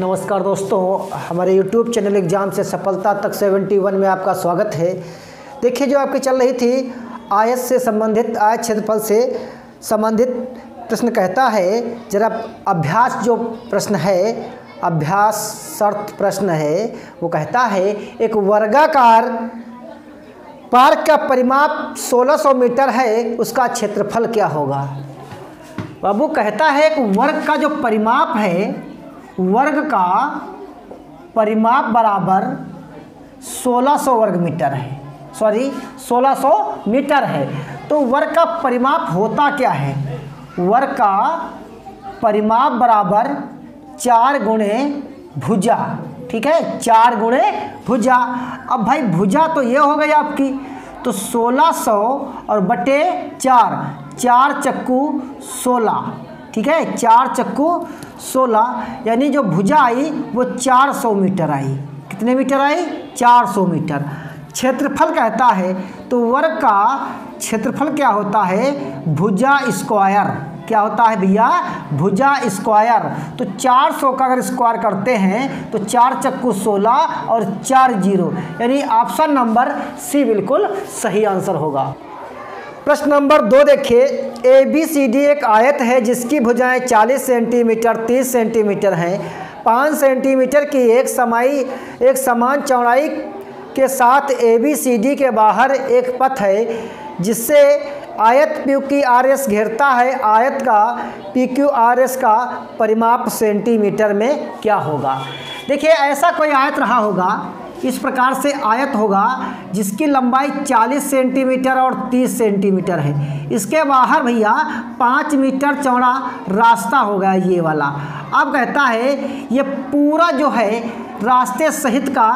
नमस्कार दोस्तों, हमारे YouTube चैनल एग्ज़ाम से सफलता तक 71 में आपका स्वागत है। देखिए, जो आपकी चल रही थी आयत से संबंधित, आयत क्षेत्रफल से संबंधित प्रश्न कहता है, जरा अभ्यास जो प्रश्न है, अभ्यास शर्त प्रश्न है, वो कहता है एक वर्गाकार पार्क का परिमाप 1600 मीटर है, उसका क्षेत्रफल क्या होगा। बाबू कहता है एक वर्ग का जो परिमाप है, वर्ग का परिमाप बराबर 1600 वर्ग मीटर है, 1600 मीटर है। तो वर्ग का परिमाप होता क्या है, वर्ग का परिमाप बराबर 4 गुणे भुजा, ठीक है, 4 गुणे भुजा। अब भाई भुजा तो ये हो गई आपकी, तो 1600 और बटे 4, 4 चक्कू 16, ठीक है, 4 चक्कू 16, यानी जो भुजा आई वो 400 मीटर आई। कितने मीटर आई? 400 मीटर। क्षेत्रफल कहता है, तो वर्ग का क्षेत्रफल क्या होता है, भुजा स्क्वायर। क्या होता है भैया? भुजा स्क्वायर। तो 400 का अगर स्क्वायर करते हैं तो 4 चक्कू 16 और 4 जीरो, यानी ऑप्शन नंबर सी बिल्कुल सही आंसर होगा। प्रश्न नंबर 2 देखिए, ABCD एक आयत है जिसकी भुजाएं 40 सेंटीमीटर 30 सेंटीमीटर हैं। 5 सेंटीमीटर की एक समान चौड़ाई के साथ ABCD के बाहर एक पथ है जिससे आयत PQRS घेरता है। आयत का PQRS का परिमाप सेंटीमीटर में क्या होगा। देखिए, ऐसा कोई आयत रहा होगा, इस प्रकार से आयत होगा जिसकी लंबाई 40 सेंटीमीटर और 30 सेंटीमीटर है। इसके बाहर भैया 5 मीटर चौड़ा रास्ता होगा ये वाला। अब कहता है ये पूरा जो है रास्ते सहित का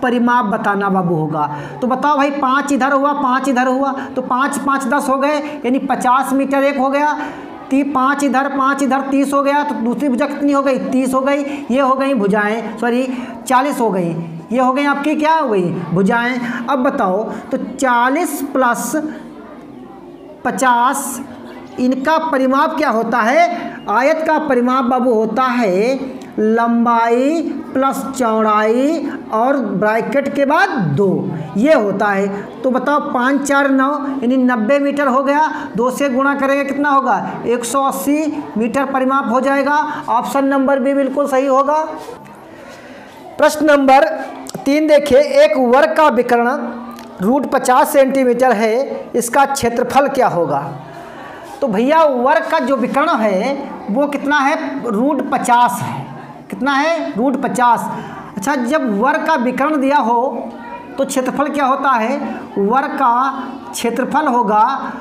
परिमाप बताना बाबू होगा। तो बताओ भाई, 5 इधर हुआ, 5 इधर हुआ, तो 5 5 10 हो गए, यानी 50 मीटर एक हो गया। 5 इधर 30 हो गया, तो दूसरी भुजा कितनी हो गई? 30 हो गई। ये हो गई भुजाएं, 40 हो गई। ये हो गई आपकी क्या हो गई? भुजाएं। अब बताओ, तो 40 प्लस 50 इनका परिमाप क्या होता है? आयत का परिमाप बाबू होता है लंबाई प्लस चौड़ाई और ब्रैकेट के बाद 2, ये होता है। तो बताओ 5 4 9, यानी 90 मीटर हो गया। 2 से गुणा करेंगे कितना होगा? 180 मीटर परिमाप हो जाएगा। ऑप्शन नंबर बी बिल्कुल सही होगा। प्रश्न नंबर 3 देखिए, एक वर्ग का विकर्ण √50 सेंटीमीटर है, इसका क्षेत्रफल क्या होगा। तो भैया वर्ग का जो विकर्ण है वो कितना है? √50 है। कितना है? √50। अच्छा, जब वर्ग का विकर्ण दिया हो तो क्षेत्रफल क्या होता है? वर्ग का क्षेत्रफल होगा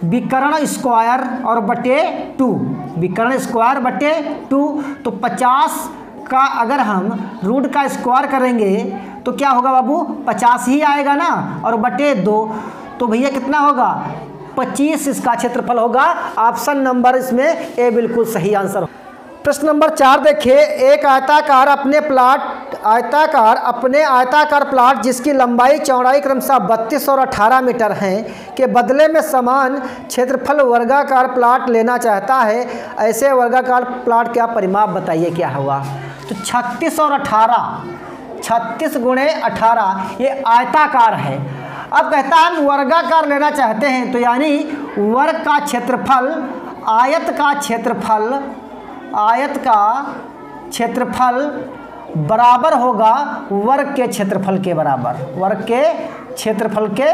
विकर्ण स्क्वायर और बटे 2, विकर्ण स्क्वायर बटे 2। तो 50 का अगर हम रूट का स्क्वायर करेंगे तो क्या होगा बाबू? 50 ही आएगा ना, और बटे 2, तो भैया कितना होगा? 25 इसका क्षेत्रफल होगा। ऑप्शन नंबर इसमें ए बिल्कुल सही आंसर। प्रश्न नंबर 4 देखिए, एक आयताकार आयताकार प्लाट जिसकी लंबाई चौड़ाई क्रमशः 32 और 18 मीटर हैं के बदले में समान क्षेत्रफल वर्गाकार प्लाट लेना चाहता है। ऐसे वर्गाकार प्लाट का परिमाप बताइए क्या होगा। तो 36 और 18, 36 गुणे 18, ये आयताकार है। अब कहता है हम वर्गाकार लेना चाहते हैं, तो यानी वर्ग का क्षेत्रफल आयत का क्षेत्रफल बराबर होगा वर्ग के क्षेत्रफल के बराबर, वर्ग के क्षेत्रफल के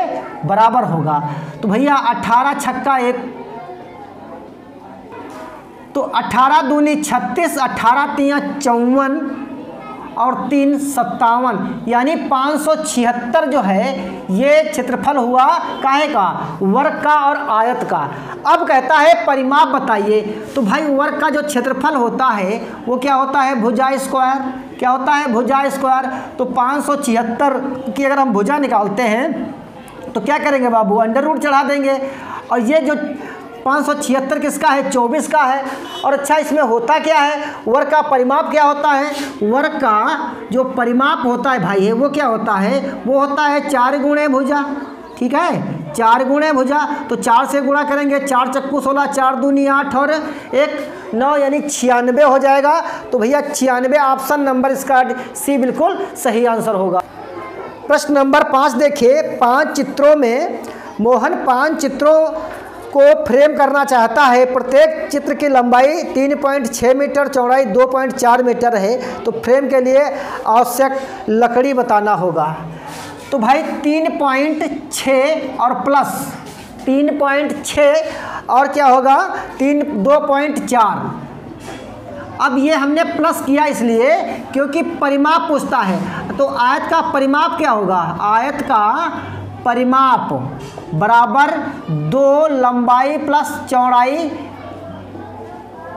बराबर होगा। तो भैया 18 छक्का 1, तो 18 दूनी 36, 18 तिया 54 और 3 57, यानी 576 जो है ये क्षेत्रफल हुआ काहे का? वर्ग का और आयत का। अब कहता है परिमाप बताइए। तो भाई वर्ग का जो क्षेत्रफल होता है वो क्या होता है? भुजा स्क्वायर। क्या होता है? भुजा स्क्वायर। तो 576 की अगर हम भुजा निकालते हैं तो क्या करेंगे बाबू? अंडर रूट चढ़ा देंगे। और ये जो 576 किसका है? 24 का है। और अच्छा, इसमें होता क्या है? वर्ग का परिमाप क्या होता है? वर्ग का जो परिमाप होता है भाई है वो क्या होता है? वो होता है 4 गुणे भुजा, ठीक है, 4 गुणे भुजा, तो 4 से गुणा करेंगे, 4 चक्कू 16, 4 दूनी 8 और 1 9 यानी 96 हो जाएगा। तो भैया 96 ऑप्शन नंबर इसका सी बिल्कुल सही आंसर होगा। प्रश्न नंबर 5 देखिए, 5 चित्रों में मोहन 5 चित्रों को फ्रेम करना चाहता है। प्रत्येक चित्र की लंबाई 3.6 मीटर, चौड़ाई 2.4 मीटर है। तो फ्रेम के लिए आवश्यक लकड़ी बताना होगा। तो भाई 3.6 और प्लस 3.6 और क्या होगा 2.4। अब ये हमने प्लस किया इसलिए क्योंकि परिमाप पूछता है। तो आयत का परिमाप क्या होगा, आयत का परिमाप बराबर 2 लंबाई प्लस चौड़ाई।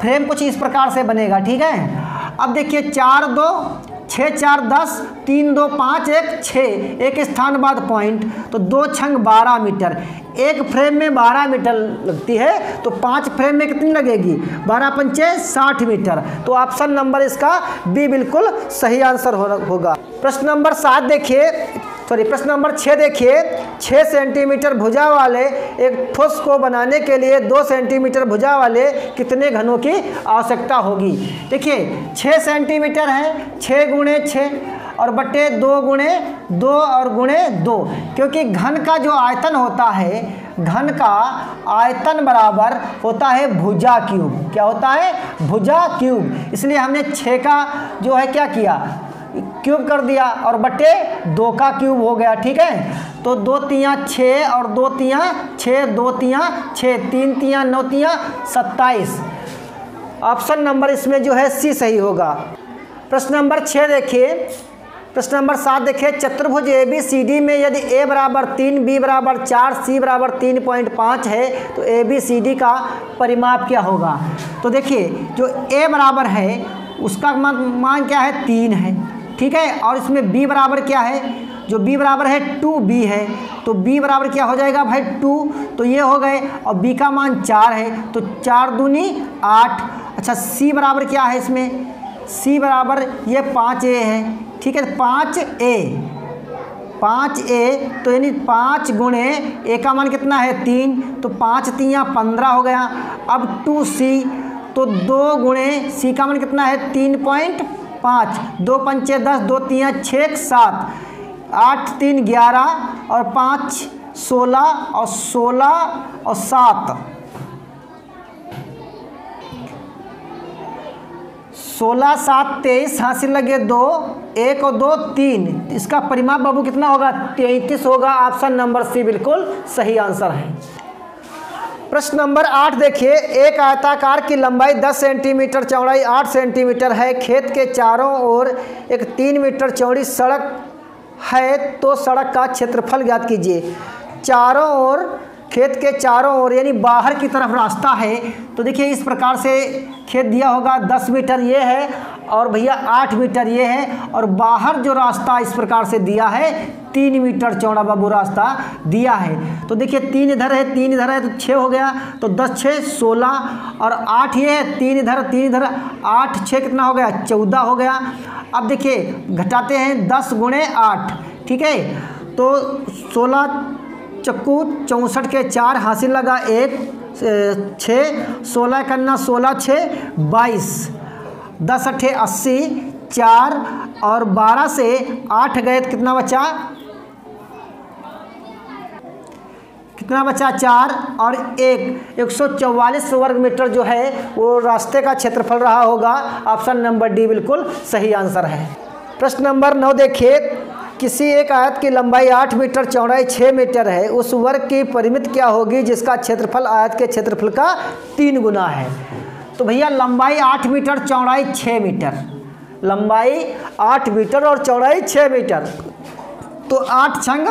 फ्रेम कुछ इस प्रकार से बनेगा, ठीक है। अब देखिए 4 2 6 4 10, 3 2 5 1 6, एक स्थान बाद पॉइंट, तो 2 छंग 12 मीटर। एक फ्रेम में 12 मीटर लगती है, तो 5 फ्रेम में कितनी लगेगी, 12 पंचे 60 मीटर। तो ऑप्शन नंबर इसका बी बिल्कुल सही आंसर होगा। प्रश्न नंबर 7 देखिए, प्रश्न नंबर 6 देखिए, 6 सेंटीमीटर भुजा वाले एक ठोस को बनाने के लिए 2 सेंटीमीटर भुजा वाले कितने घनों की आवश्यकता होगी। देखिए 6 सेंटीमीटर है, 6 गुणे 6 और बटे 2 गुणे 2 और गुणे 2, क्योंकि घन का जो आयतन होता है, घन का आयतन बराबर होता है भुजा क्यूब। क्या होता है, भुजा क्यूब। इसलिए हमने 6 का जो है क्या किया, क्यूब कर दिया और बटे 2 का क्यूब हो गया, ठीक है। तो 2 तियाँ 6 और 2 तियाँ 6, 2 तियाँ 6, 3 तियाँ 9 तियाँ 27। ऑप्शन नंबर इसमें जो है सी सही होगा। प्रश्न नंबर 6 देखिए, प्रश्न नंबर 7 देखिए, चतुर्भुज ए बी सी डी में यदि ए बराबर 3, बी बराबर 4, सी बराबर 3.5 है, तो ए बी सी डी का परिमाप क्या होगा। तो देखिए जो ए बराबर है उसका मान क्या है, 3 है, ठीक है। और इसमें b बराबर क्या है, जो b बराबर है 2b है, तो b बराबर क्या हो जाएगा भाई 2, तो ये हो गए। और b का मान 4 है, तो 4 दूनी 8। अच्छा c बराबर क्या है इसमें, c बराबर ये 5a है, ठीक है। 5a तो यानी 5 गुणे a का मान कितना है 3, तो 5 तियाँ 15 हो गया। अब 2c, तो 2 गुणे c का मान कितना है 3.5, 2 पंचे 10, 2 तियाँ 6 7, 8 3 11 और 5 16 और 16 और 7 16 7 23, हासिल लगे 2, 1 और 2 3। इसका परिमाप बाबू कितना होगा, 33 होगा। ऑप्शन नंबर सी बिल्कुल सही आंसर है। प्रश्न नंबर 8 देखिए, एक आयताकार की लंबाई 10 सेंटीमीटर, चौड़ाई 8 सेंटीमीटर है। खेत के चारों ओर एक 3 मीटर चौड़ी सड़क है, तो सड़क का क्षेत्रफल ज्ञात कीजिए। चारों ओर, खेत के चारों ओर यानी बाहर की तरफ रास्ता है। तो देखिए इस प्रकार से खेत दिया होगा, 10 मीटर ये है और भैया 8 मीटर ये है, और बाहर जो रास्ता इस प्रकार से दिया है 3 मीटर चौड़ा बाबू रास्ता दिया है। तो देखिए 3 इधर है, 3 इधर है, तो 6 हो गया। तो 10 6 16 और 8 ये है, 3 इधर 3 इधर, 8 6 कितना हो गया 14 हो गया। अब देखिए घटाते हैं 10 गुणे 8, ठीक है। तो 16 चक्कू 64 के 4, हासिल लगा 1 6, 16 करना 16 6 22, 10 8 80, 4 और 12 से 8 गए तो कितना बचा, कितना बचा 4 और 1, 144 वर्ग मीटर जो है वो रास्ते का क्षेत्रफल रहा होगा। ऑप्शन नंबर डी बिल्कुल सही आंसर है। प्रश्न नंबर 9 देखिए, किसी एक आयत की लंबाई 8 मीटर, चौड़ाई 6 मीटर है। उस वर्ग की परिमिति क्या होगी जिसका क्षेत्रफल आयत के क्षेत्रफल का 3 गुना है। तो भैया लंबाई 8 मीटर, चौड़ाई 6 मीटर, लंबाई 8 मीटर और चौड़ाई 6 मीटर, तो 8 छंग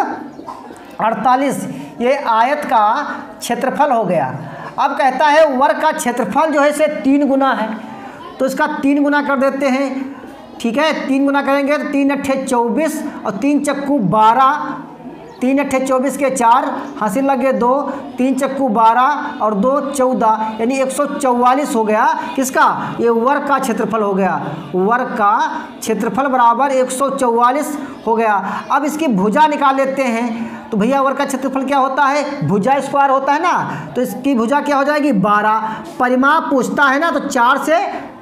48 ये आयत का क्षेत्रफल हो गया। अब कहता है वर्ग का क्षेत्रफल जो है इसे 3 गुना है, तो इसका 3 गुना कर देते हैं, ठीक है। 3 गुना करेंगे तो 3 अट्ठे 24 और 3 चक्कू 12, 3 अट्ठे 24 के 4, हासिल लगे 2, 3 चक्कू 12 और 2 14, यानी 144 हो गया। किसका, ये वर्ग का क्षेत्रफल हो गया। वर्ग का क्षेत्रफल बराबर 144 हो गया। अब इसकी भुजा निकाल लेते हैं। तो भैया वर्ग का क्षेत्रफल क्या होता है, भुजा स्क्वायर होता है ना, तो इसकी भुजा क्या हो जाएगी 12। परिमाप पूछता है ना तो 4 से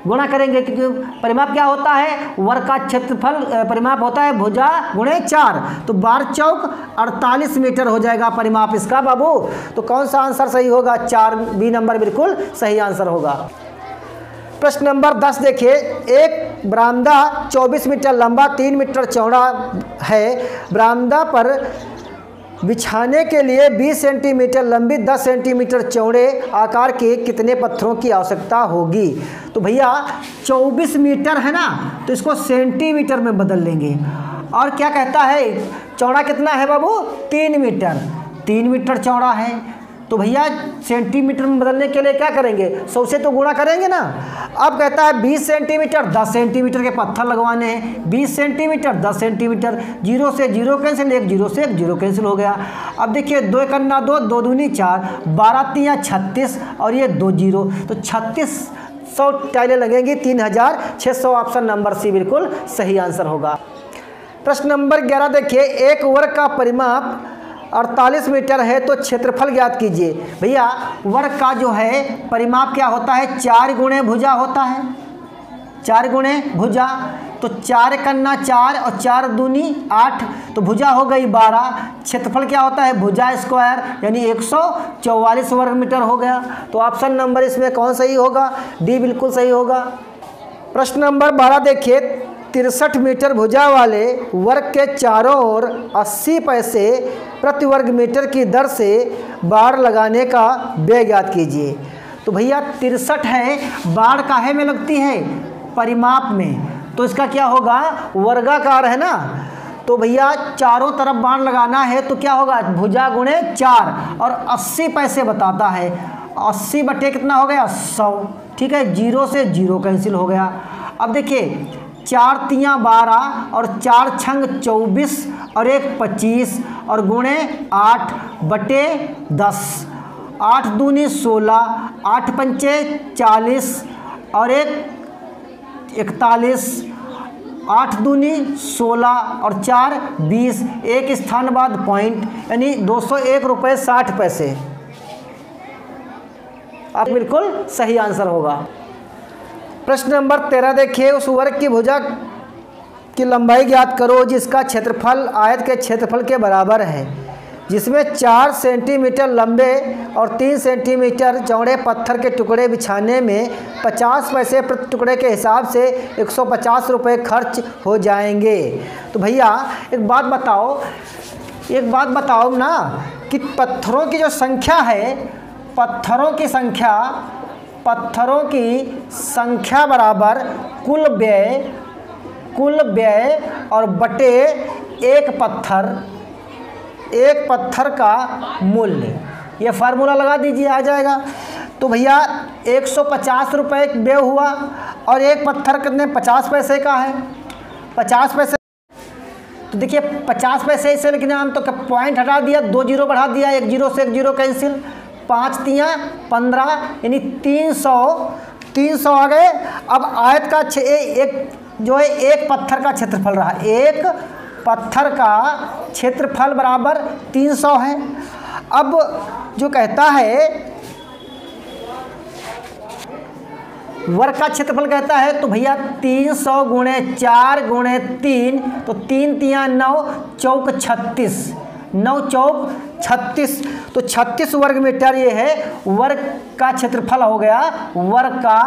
गुणा करेंगे, क्योंकि परिमाप क्या होता है, वर्ग का क्षेत्रफल परिमाप होता है भुजा गुणे 4, तो 12 चौक 48 मीटर हो जाएगा परिमाप इसका बाबू। तो कौन सा आंसर सही होगा, 4 बी नंबर बिल्कुल सही आंसर होगा। प्रश्न नंबर 10 देखिए, एक बरामदा 24 मीटर लंबा 3 मीटर चौड़ा है। बरामदा पर बिछाने के लिए 20 सेंटीमीटर लंबी 10 सेंटीमीटर चौड़े आकार के कितने पत्थरों की आवश्यकता होगी। तो भैया 24 मीटर है ना, तो इसको सेंटीमीटर में बदल लेंगे। और क्या कहता है, चौड़ा कितना है बाबू, 3 मीटर, 3 मीटर चौड़ा है। तो भैया सेंटीमीटर में बदलने के लिए क्या करेंगे, 100 से तो गुणा करेंगे ना। अब कहता है 20 सेंटीमीटर 10 सेंटीमीटर के पत्थर लगवाने हैं, 20 सेंटीमीटर 10 सेंटीमीटर, 0 से 0 कैंसिल, 1 0 से 1 0 कैंसिल हो गया। अब देखिए 2 1 2, 2 दूनी 4, 12 3 36 और ये 2 0, तो 3600 टाइलें लगेंगी, 3600। ऑप्शन नंबर सी बिल्कुल सही आंसर होगा। प्रश्न नंबर 11 देखिए, एक वर्ग का परिमाप 48 मीटर है तो क्षेत्रफल ज्ञात कीजिए। भैया वर्ग का जो है परिमाप क्या होता है, 4 गुणे भुजा होता है, 4 गुणे भुजा, तो 4 कन्ना 4 और 4 दूनी 8, तो भुजा हो गई 12। क्षेत्रफल क्या होता है, भुजा स्क्वायर, यानी 144 वर्ग मीटर हो गया। तो ऑप्शन नंबर इसमें कौन सही होगा, डी बिल्कुल सही होगा। प्रश्न नंबर 12 देखिए, 63 मीटर भुजा वाले वर्ग के चारों ओर 80 पैसे प्रति वर्ग मीटर की दर से बाड़ लगाने का व्यय ज्ञात कीजिए। तो भैया 63 है, बाड़ काहे में लगती है, परिमाप में, तो इसका क्या होगा, वर्गाकार है ना। तो भैया चारों तरफ बाण लगाना है तो क्या होगा, भुजा गुणे 4 और 80 पैसे बताता है, 80 बटे कितना हो गया 100, ठीक है, 0 से 0 कैंसिल हो गया। अब देखिए 4 तियाँ 12 और 4 छंग 24 और 1 25 और गुणे 8 बटे 10, 8 दूनी 16, 8 पंचे 40 और 1 41, 8 दूनी 16 और 4 20, एक स्थान बाद पॉइंट, यानी 201 रुपये 60 पैसे। आप बिल्कुल सही आंसर होगा। प्रश्न नंबर 13 देखिए, उस वर्ग की भुजा की लंबाई ज्ञात करो जिसका क्षेत्रफल आयत के क्षेत्रफल के बराबर है, जिसमें 4 सेंटीमीटर लंबे और 3 सेंटीमीटर चौड़े पत्थर के टुकड़े बिछाने में 50 पैसे प्रति टुकड़े के हिसाब से 150 रुपये खर्च हो जाएंगे। तो भैया एक बात बताओ ना कि पत्थरों की जो संख्या है, पत्थरों की संख्या बराबर कुल व्यय और बटे एक पत्थर का मूल्य, ये फार्मूला लगा दीजिए, आ जाएगा। तो भैया 150 रुपये व्यय हुआ और एक पत्थर कितने 50 पैसे का है, 50 पैसे। तो देखिए 50 पैसे इसे लिखना, हम तो पॉइंट हटा दिया, 2 0 बढ़ा दिया, 1 0 से 1 0 कैंसिल, 5 तियाँ 15 यानी 300 आ गए। अब आयत का एक जो है एक पत्थर का क्षेत्रफल रहा, एक पत्थर का क्षेत्रफल बराबर 300 है। अब जो कहता है वर्ग का क्षेत्रफल कहता है, तो भैया 300 गुणे 4 गुणे 3, तो 3 तियाँ 9 चौक 36, 9 चौक 36, तो 36 वर्ग मीटर ये है वर्ग का क्षेत्रफल हो गया, वर्ग का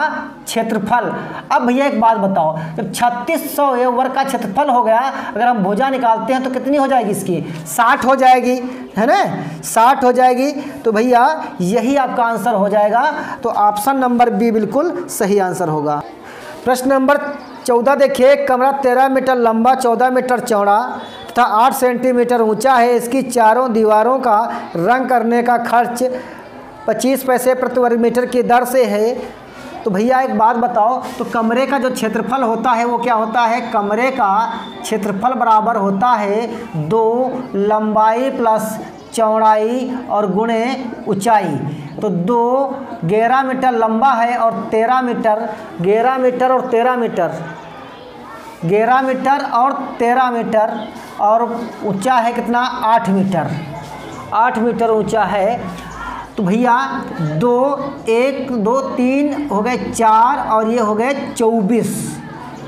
क्षेत्रफल। अब भैया एक बात बताओ, जब 3600 ये वर्ग का क्षेत्रफल हो गया, अगर हम भुजा निकालते हैं तो कितनी हो जाएगी इसकी, 60 हो जाएगी, है ना, 60 हो जाएगी। तो भैया यही आपका आंसर हो जाएगा। तो ऑप्शन नंबर बी बिल्कुल सही आंसर होगा। प्रश्न नंबर 14 देखिए, कमरा 13 मीटर लंबा 14 मीटर चौड़ा तथा 8 सेंटीमीटर ऊंचा है, इसकी चारों दीवारों का रंग करने का खर्च 25 पैसे प्रति वर्ग मीटर की दर से है। तो भैया एक बात बताओ, तो कमरे का जो क्षेत्रफल होता है वो क्या होता है, कमरे का क्षेत्रफल बराबर होता है 2 लंबाई प्लस चौड़ाई और गुणे ऊंचाई। तो 2 11 मीटर लंबा है और 13 मीटर, 11 मीटर और 13 मीटर, 11 मीटर और 13 मीटर और ऊंचा है कितना 8 मीटर। 8 मीटर ऊंचा है, तो भैया 2 1 2 3 हो गए 4 और ये हो गए 24,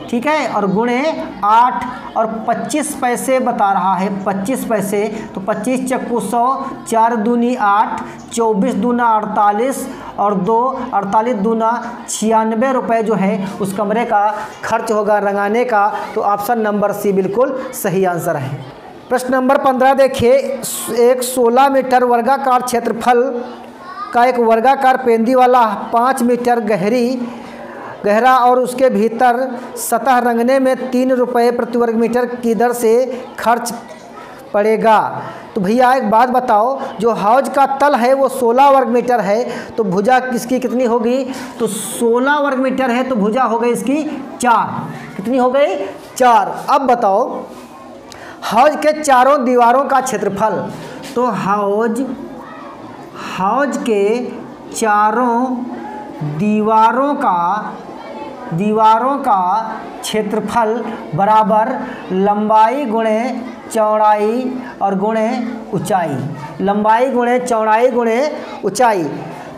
ठीक है, और गुणे 8 और 25 पैसे बता रहा है, 25 पैसे, तो 25 चक्कू 100, 4 दूनी 8, 24 दूना 48 और 2 48 दूना 96 रुपये जो है उस कमरे का खर्च होगा रंगाने का। तो ऑप्शन नंबर सी बिल्कुल सही आंसर है। प्रश्न नंबर 15 देखिए, एक 16 मीटर वर्गाकार क्षेत्रफल का एक वर्गाकार पेंदी वाला 5 मीटर गहरा और उसके भीतर सतह रंगने में 3 रुपये प्रति वर्ग मीटर की दर से खर्च पड़ेगा। तो भैया एक बात बताओ, जो हौज का तल है वो 16 वर्ग मीटर है, तो भुजा किसकी कितनी होगी? तो 16 वर्ग मीटर है तो भुजा हो गई इसकी 4। कितनी हो गई? 4। अब बताओ हौज के चारों दीवारों का क्षेत्रफल। तो हौज के चारों दीवारों का क्षेत्रफल बराबर लंबाई गुणे चौड़ाई और गुणे ऊंचाई। लंबाई गुणे चौड़ाई गुणे ऊंचाई।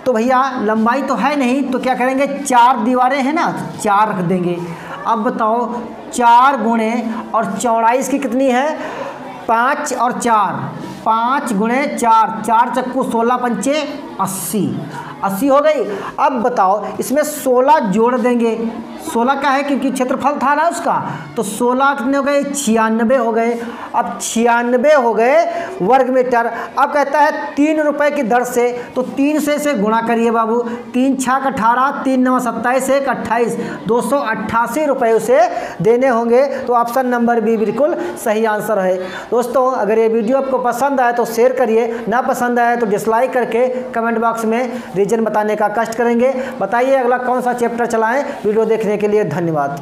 तो भैया लंबाई तो है नहीं, तो क्या करेंगे, 4 दीवारें हैं ना, 4 रख देंगे। अब बताओ 4 गुणे और चौड़ाई इसकी कितनी है? 5 और 4, 5 गुणे 4, 4 चक्कू 16 पंचे 80 हो गई। अब बताओ इसमें 16 जोड़ देंगे, 16 का है क्योंकि क्षेत्रफल था ना उसका, तो 16 कितने हो गए? 96 हो गए। अब 96 हो गए वर्ग मीटर। अब कहता है 3 रुपये की दर से, तो 3 से इसे गुणा करिए बाबू, 3 छक 18, 3 9 27, 1 28, 288 रुपये उसे देने होंगे। तो ऑप्शन नंबर बी बिल्कुल सही आंसर है। दोस्तों अगर ये वीडियो आपको पसंद आए तो शेयर करिए, ना पसंद आए तो डिसलाइक करके कमेंट बॉक्स में रीजन बताने का कष्ट करेंगे। बताइए अगला कौन सा चैप्टर चलाएं। वीडियो देखने के लिए धन्यवाद।